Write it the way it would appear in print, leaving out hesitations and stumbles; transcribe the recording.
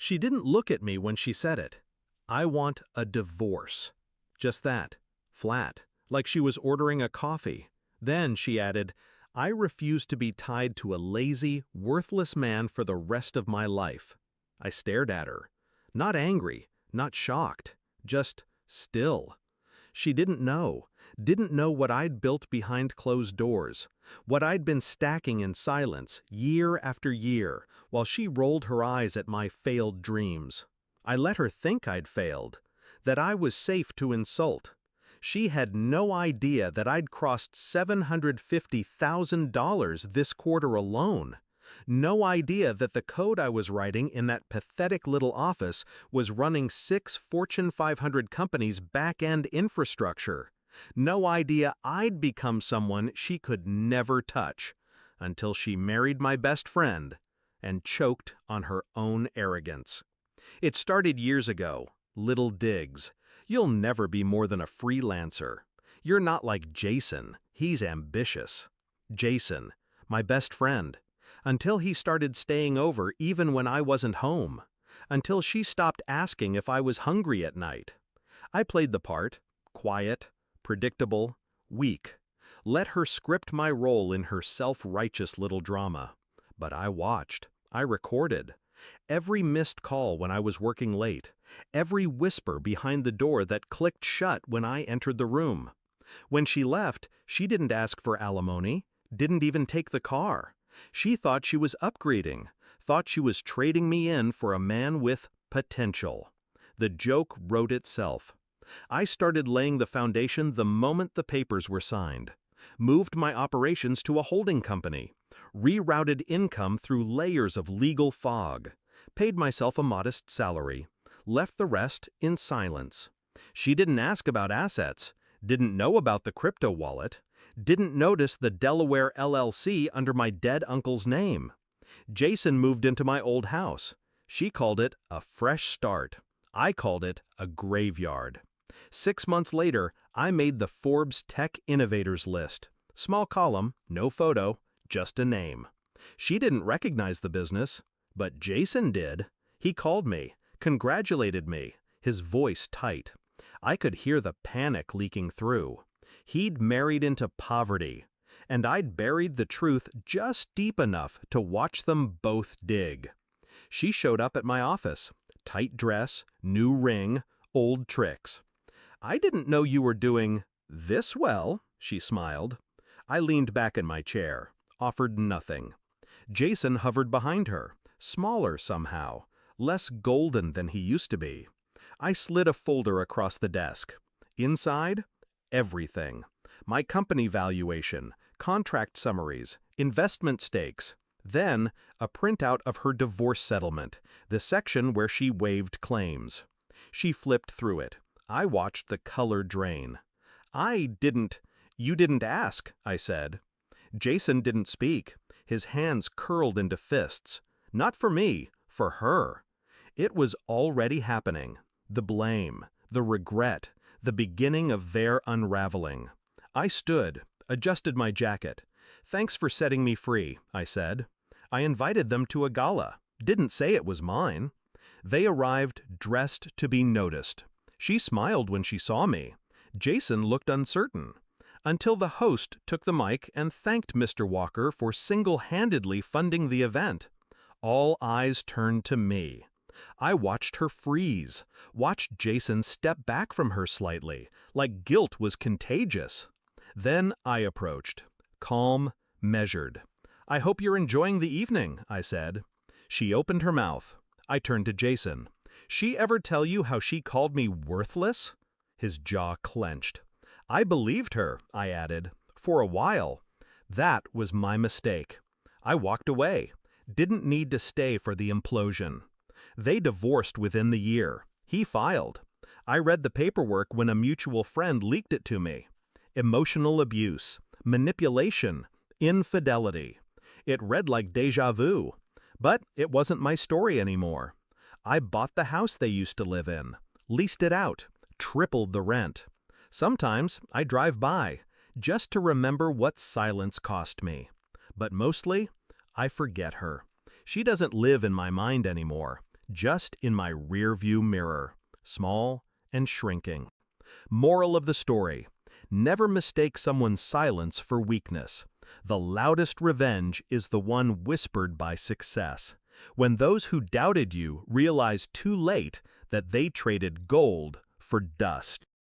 She didn't look at me when she said it. I want a divorce. Just that. Flat. Like she was ordering a coffee. Then she added, I refuse to be tied to a lazy, worthless man for the rest of my life. I stared at her. Not angry, not shocked, just still. She didn't know what I'd built behind closed doors, what I'd been stacking in silence year after year while she rolled her eyes at my failed dreams. I let her think I'd failed, that I was safe to insult. She had no idea that I'd crossed $750,000 this quarter alone. No idea that the code I was writing in that pathetic little office was running 6 Fortune 500 companies' back-end infrastructure. No idea I'd become someone she could never touch, until she married my best friend and choked on her own arrogance. It started years ago, little digs. You'll never be more than a freelancer. You're not like Jason, he's ambitious. Jason, my best friend. Until he started staying over even when I wasn't home. Until she stopped asking if I was hungry at night. I played the part, quiet, predictable, weak. Let her script my role in her self-righteous little drama. But I watched. I recorded. Every missed call when I was working late. Every whisper behind the door that clicked shut when I entered the room. When she left, she didn't ask for alimony, didn't even take the car. She thought she was upgrading, thought she was trading me in for a man with potential. The joke wrote itself. I started laying the foundation the moment the papers were signed. Moved my operations to a holding company. Rerouted income through layers of legal fog. Paid myself a modest salary. Left the rest in silence. She didn't ask about assets. Didn't know about the crypto wallet. Didn't notice the Delaware LLC under my dead uncle's name. Jason moved into my old house. She called it a fresh start. I called it a graveyard. 6 months later, I made the Forbes Tech Innovators list. Small column, no photo, just a name. She didn't recognize the business, but Jason did. He called me, congratulated me, his voice tight. I could hear the panic leaking through. He'd married into poverty, and I'd buried the truth just deep enough to watch them both dig. She showed up at my office. Tight dress, new ring, old tricks. I didn't know you were doing this well, she smiled. I leaned back in my chair, offered nothing. Jason hovered behind her, smaller somehow, less golden than he used to be. I slid a folder across the desk. Inside, everything. My company valuation, contract summaries, investment stakes. Then, a printout of her divorce settlement, the section where she waived claims. She flipped through it. I watched the color drain. You didn't ask, I said. Jason didn't speak. His hands curled into fists. Not for me, for her. It was already happening. The blame, the regret, the beginning of their unraveling. I stood, adjusted my jacket. Thanks for setting me free, I said. I invited them to a gala. Didn't say it was mine. They arrived dressed to be noticed. She smiled when she saw me. Jason looked uncertain. Until the host took the mic and thanked Mr. Walker for single-handedly funding the event. All eyes turned to me. I watched her freeze, watched Jason step back from her slightly, like guilt was contagious. Then I approached, calm, measured. I hope you're enjoying the evening, I said. She opened her mouth. I turned to Jason. She ever tell you how she called me worthless? His jaw clenched. I believed her, I added, for a while. That was my mistake. I walked away. Didn't need to stay for the implosion. They divorced within the year. He filed. I read the paperwork when a mutual friend leaked it to me. Emotional abuse, manipulation, infidelity. It read like déjà vu. But it wasn't my story anymore. I bought the house they used to live in, leased it out, tripled the rent. Sometimes I drive by, just to remember what silence cost me. But mostly, I forget her. She doesn't live in my mind anymore. just in my rearview mirror, small and shrinking. Moral of the story: never mistake someone's silence for weakness. The loudest revenge is the one whispered by success. When those who doubted you realize too late that they traded gold for dust.